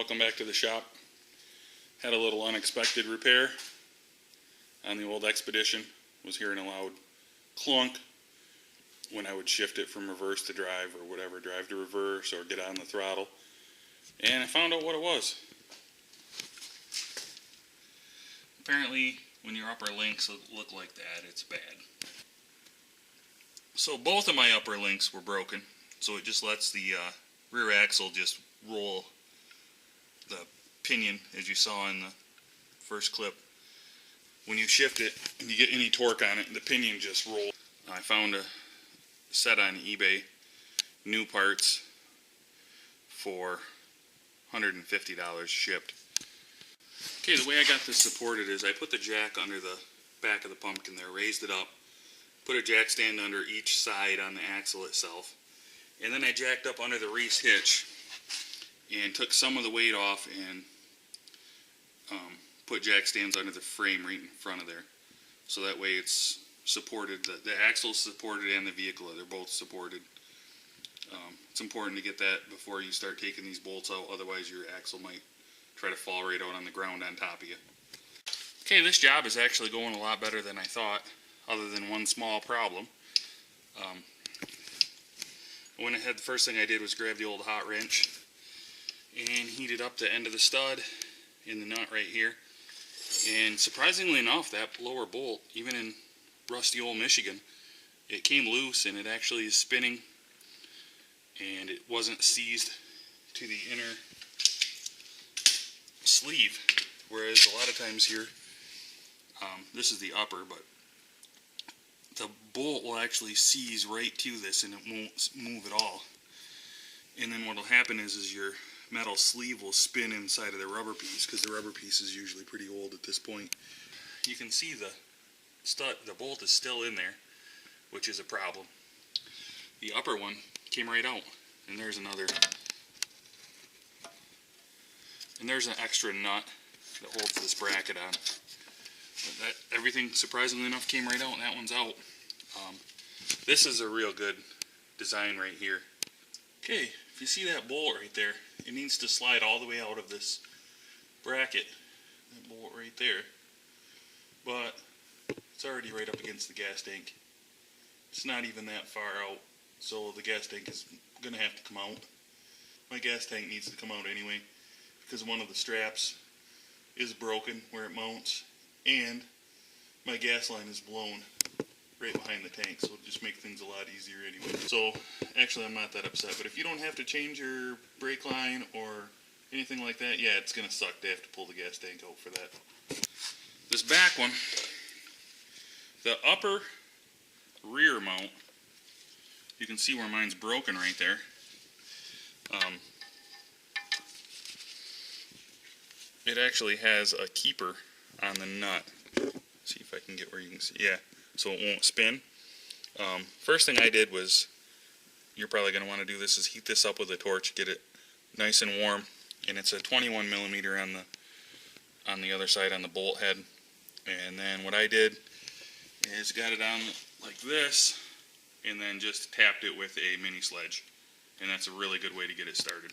Welcome back to the shop. Had a little unexpected repair on the old Expedition. Was hearing a loud clunk when I would shift it from reverse to drive or whatever, drive to reverse or get on the throttle. And I found out what it was. Apparently when your upper links look like that, it's bad. So both of my upper links were broken, so it just lets the rear axle just roll the pinion, as you saw in the first clip. When you shift it and you get any torque on it, the pinion just rolls. I found a set on eBay, new parts for $150 shipped. Okay, the way I got this supported is I put the jack under the back of the pumpkin there, raised it up, put a jack stand under each side on the axle itself, and then I jacked up under the Reese hitch and took some of the weight off and put jack stands under the frame right in front of there, so that way it's supported, the axle's supported and the vehicle, they're both supported. It's important to get that before you start taking these bolts out, otherwise your axle might try to fall right out on the ground on top of you. Okay, this job is actually going a lot better than I thought, other than one small problem. I went ahead, the first thing I did was grab the old hot wrench and heated up the end of the stud in the nut right here. And surprisingly enough, that lower bolt, even in rusty old Michigan, it came loose and it actually is spinning, and it wasn't seized to the inner sleeve, whereas a lot of times here, this is the upper, but the bolt will actually seize right to this and it won't move at all. And then what will happen is your metal sleeve will spin inside of the rubber piece, because the rubber piece is usually pretty old at this point. You can see the bolt is still in there, which is a problem. The upper one came right out, and there's another, and there's an extra nut that holds this bracket on. That, everything surprisingly enough came right out, and that one's out. This is a real good design right here. Okay, if you see that bolt right there, it needs to slide all the way out of this bracket, that bolt right there, but it's already right up against the gas tank. It's not even that far out, so the gas tank is going to have to come out. My gas tank needs to come out anyway, because one of the straps is broken where it mounts, and my gas line is blown right behind the tank, so it'll just make things a lot easier anyway. So actually I'm not that upset, but if you don't have to change your brake line or anything like that, yeah, it's gonna suck to have to pull the gas tank out for that. This back one, the upper rear mount, you can see where mine's broken right there. It actually has a keeper on the nut. See if I can get where you can see. Yeah, so it won't spin. First thing I did was, you're probably going to want to do this, is heat this up with a torch, get it nice and warm, and it's a 21 millimeter on the other side on the bolt head. And then what I did is got it on like this, and then just tapped it with a mini sledge, and that's a really good way to get it started.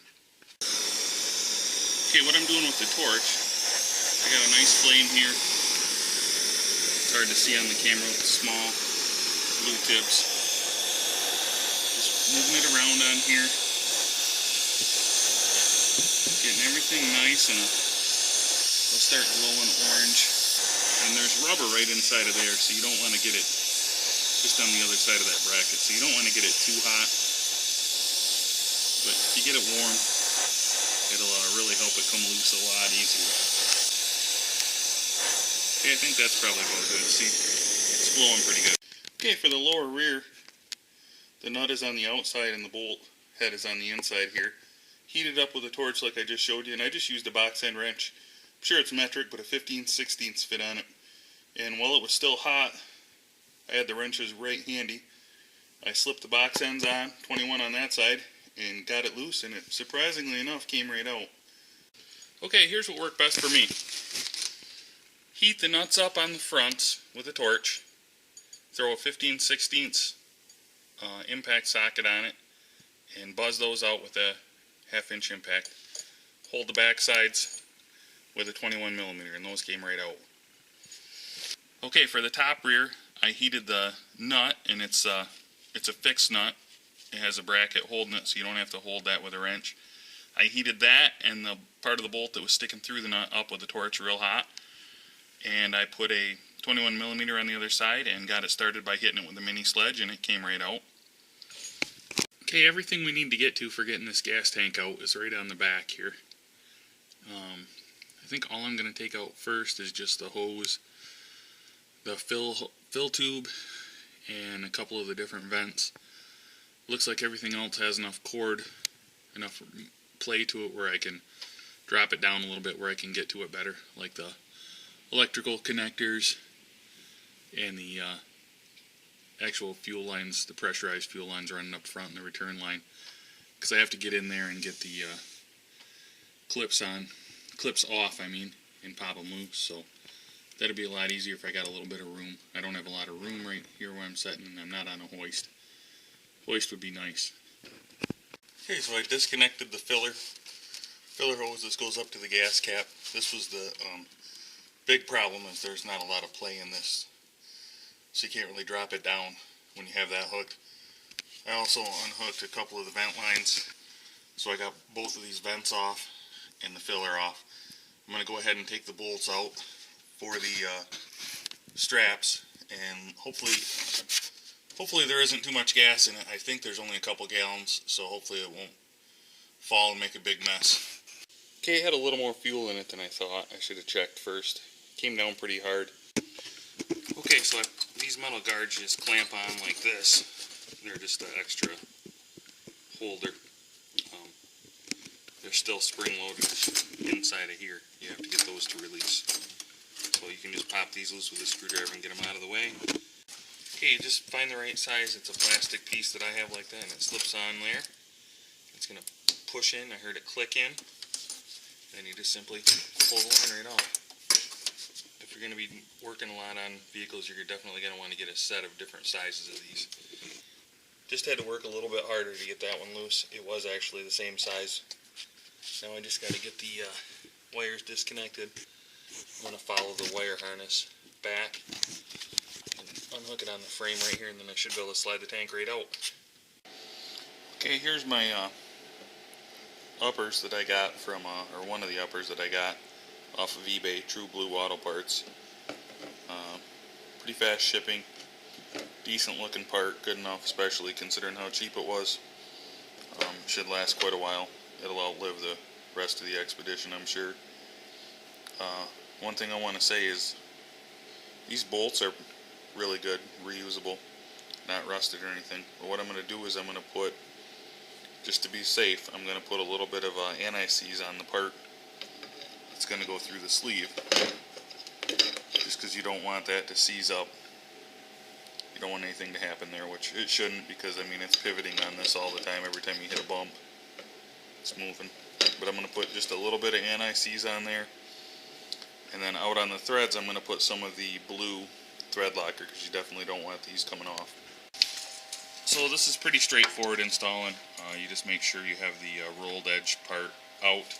Okay, what I'm doing with the torch, I got a nice flame here. It's hard to see on the camera with the small blue tips. Just moving it around on here. Getting everything nice, and it'll start glowing orange. And there's rubber right inside of there, so you don't want to get it just on the other side of that bracket. So you don't want to get it too hot. But if you get it warm, it'll really help it come loose a lot easier. Okay, I think that's probably about good. See, it's flowing pretty good. Okay, for the lower rear, the nut is on the outside and the bolt head is on the inside here. Heated up with a torch like I just showed you, and I just used a box end wrench. I'm sure it's metric, but a 15/16 fit on it. And while it was still hot, I had the wrenches right handy. I slipped the box ends on, 21 on that side, and got it loose, and it, surprisingly enough, came right out. Okay, here's what worked best for me. Heat the nuts up on the fronts with a torch. Throw a 15/16 impact socket on it, and buzz those out with a 1/2 inch impact. hold the back sides with a 21mm, and those came right out. Okay, for the top rear, I heated the nut, and it's a fixed nut. It has a bracket holding it, so you don't have to hold that with a wrench. I heated that and the part of the bolt that was sticking through the nut up with a torch real hot, and I put a 21mm on the other side and got it started by hitting it with a mini sledge, and it came right out. Okay, everything we need to get to for getting this gas tank out is right on the back here. I think all I'm going to take out first is just the hose, the fill tube, and a couple of the different vents. Looks like everything else has enough cord, enough play to it where I can drop it down a little bit where I can get to it better, like the electrical connectors and the actual fuel lines, the pressurized fuel lines running up front and the return line, because I have to get in there and get the clips off, and pop them loose. So that'd be a lot easier if I got a little bit of room. I don't have a lot of room right here where I'm sitting, and I'm not on a hoist. Hoist would be nice. Okay, so I disconnected the filler hose. This goes up to the gas cap. This was the big problem, is there's not a lot of play in this, so you can't really drop it down when you have that hooked. I also unhooked a couple of the vent lines, so I got both of these vents off and the filler off. I'm going to go ahead and take the bolts out for the straps, and hopefully there isn't too much gas in it. I think there's only a couple gallons, so hopefully it won't fall and make a big mess. Okay, it had a little more fuel in it than I thought. I should have checked first. Came down pretty hard. Okay, so these metal guards just clamp on like this. They're just an extra holder. They're still spring-loaded inside of here. You have to get those to release. So you can just pop these loose with a screwdriver and get them out of the way. Okay, just find the right size. It's a plastic piece that I have like that, and it slips on there. It's going to push in. I heard it click in. Then you just simply pull the line right off. If you're going to be working a lot on vehicles, you're definitely going to want to get a set of different sizes of these. Just had to work a little bit harder to get that one loose. It was actually the same size. Now I just got to get the wires disconnected. I'm going to follow the wire harness back and unhook it on the frame right here, and then I should be able to slide the tank right out. Okay, here's my uppers that I got from, or one of the uppers that I got off of eBay, True Blue Auto Parts. Pretty fast shipping, decent looking part, good enough, especially considering how cheap it was. Should last quite a while. It'll outlive the rest of the expedition, I'm sure. One thing I want to say is these bolts are really good, reusable, not rusted or anything. But what I'm going to do is I'm going to put, just to be safe, I'm going to put a little bit of anti-seize on the part that's going to go through the sleeve, just because you don't want that to seize up. You don't want anything to happen there, which it shouldn't, because it's pivoting on this all the time. Every time you hit a bump, it's moving. But I'm going to put just a little bit of anti-seize on there, and then out on the threads I'm going to put some of the blue thread locker, because you definitely don't want these coming off. So this is pretty straightforward installing. You just make sure you have the rolled edge part out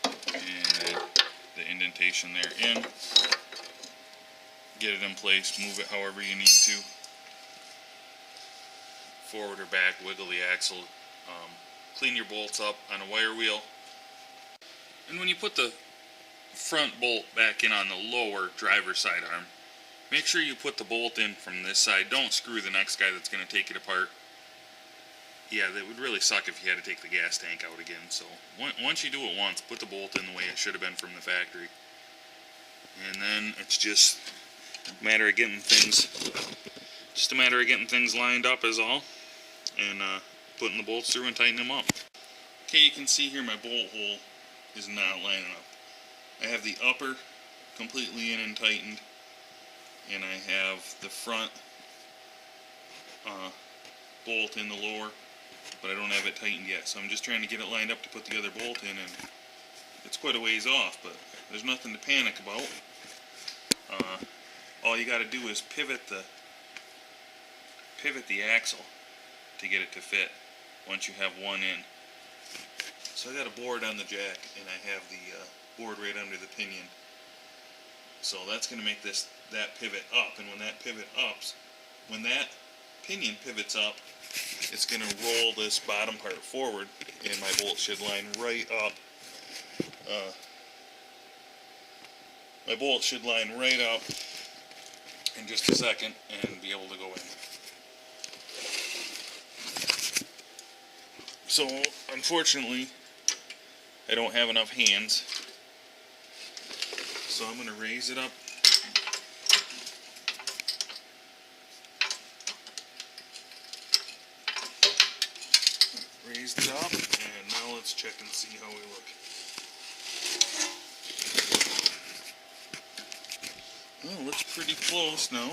and the indentation there in. Get it in place, move it however you need to, forward or back, wiggle the axle, clean your bolts up on a wire wheel. And when you put the front bolt back in on the lower driver's side arm, make sure you put the bolt in from this side. Don't screw the next guy that's going to take it apart. Yeah, that would really suck if you had to take the gas tank out again. So once you do it once, put the bolt in the way it should have been from the factory. And then it's just a matter of getting things lined up is all. And putting the bolts through and tightening them up. Okay, you can see here my bolt hole is not lining up. I have the upper completely in and tightened, and I have the front bolt in the lower, but I don't have it tightened yet. So I'm just trying to get it lined up to put the other bolt in, and it's quite a ways off, but there's nothing to panic about. All you got to do is pivot the axle to get it to fit once you have one in. So I got a board on the jack, and I have the board right under the pinion. So that's going to make that pivot up, and when that pinion pivots up, it's going to roll this bottom part forward, and my bolt should line right up. My bolt should line right up in just a second and be able to go in. So unfortunately, I don't have enough hands, so I'm going to raise it up. Raised it up, and now let's check and see how we look. Well, it looks pretty close now.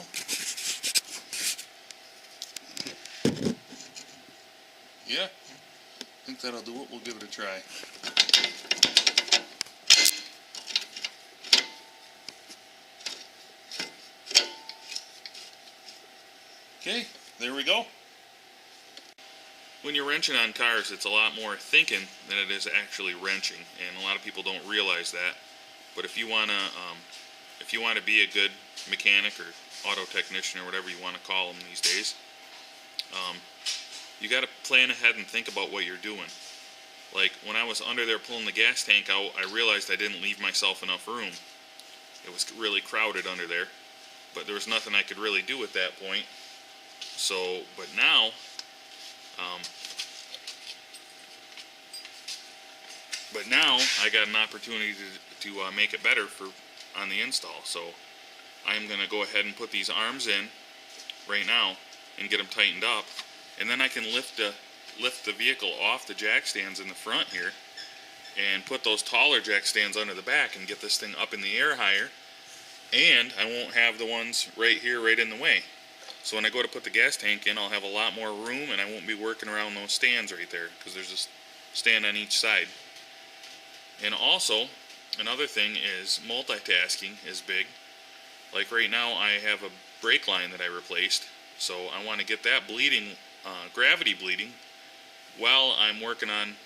Yeah, I think that'll do it. We'll give it a try. Okay, there we go. When you're wrenching on cars, it's a lot more thinking than it is actually wrenching, and a lot of people don't realize that. But if you want to be a good mechanic or auto technician or whatever you want to call them these days, you got to plan ahead and think about what you're doing. Like when I was under there pulling the gas tank out, I realized I didn't leave myself enough room. It was really crowded under there, but there was nothing I could really do at that point. So, but now, I got an opportunity to make it better on the install. So I'm going to go ahead and put these arms in right now and get them tightened up, and then I can lift the vehicle off the jack stands in the front here and put those taller jack stands under the back and get this thing up in the air higher, and I won't have the ones right here right in the way. So when I go to put the gas tank in, I'll have a lot more room, and I won't be working around those stands right there because there's a stand on each side. And also, another thing is multitasking is big. Like right now, I have a brake line that I replaced, so I want to get that bleeding, gravity bleeding, while I'm working on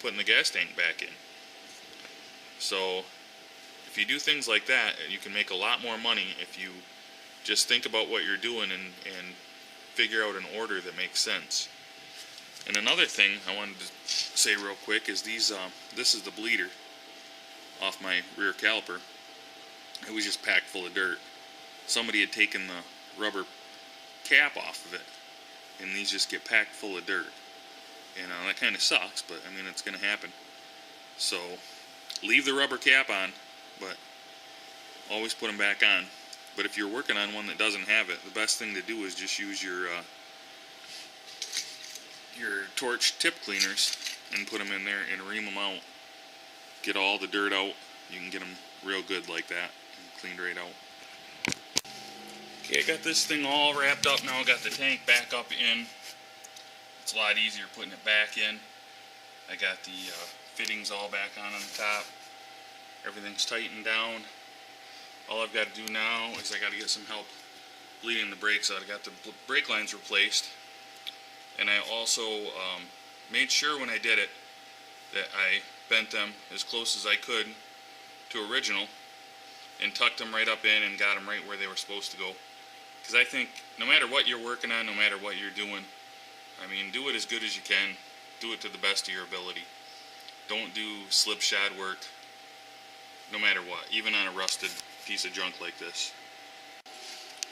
putting the gas tank back in. So if you do things like that, you can make a lot more money if you just think about what you're doing and figure out an order that makes sense. And another thing I wanted to say real quick is this is the bleeder off my rear caliper. It was just packed full of dirt. Somebody had taken the rubber cap off of it, and these just get packed full of dirt. And that kind of sucks, but I mean, it's going to happen. So leave the rubber cap on, but always put them back on. But if you're working on one that doesn't have it, the best thing to do is just use your torch tip cleaners and put them in there and ream them out. Get all the dirt out. You can get them real good like that and cleaned right out. Okay, I got this thing all wrapped up now. I got the tank back up in. It's a lot easier putting it back in. I got the fittings all back on the top. Everything's tightened down. All I've got to do now is I got to get some help bleeding the brakes out. I got the brake lines replaced, and I also made sure when I did it that I bent them as close as I could to original and tucked them right up in and got them right where they were supposed to go. Because I think no matter what you're working on, no matter what you're doing, I mean, do it as good as you can. Do it to the best of your ability. Don't do slipshod work, no matter what, even on a rusted piece of junk like this.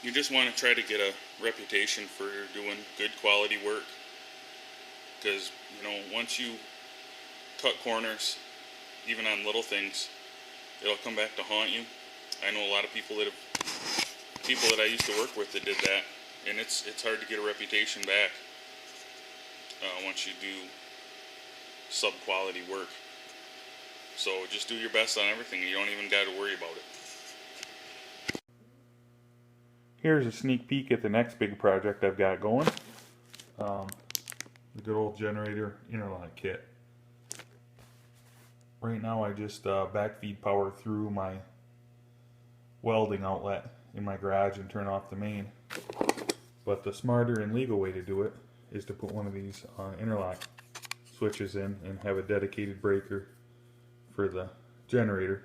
You just want to try to get a reputation for doing good quality work, because once you cut corners, even on little things, it'll come back to haunt you. I know a lot of people that I used to work with that did that, and it's hard to get a reputation back once you do sub-quality work. So just do your best on everything. You don't even got to worry about it. Here's a sneak peek at the next big project I've got going. The good old generator interlock kit. Right now I just backfeed power through my welding outlet in my garage and turn off the main. But the smarter and legal way to do it is to put one of these interlock switches in and have a dedicated breaker for the generator.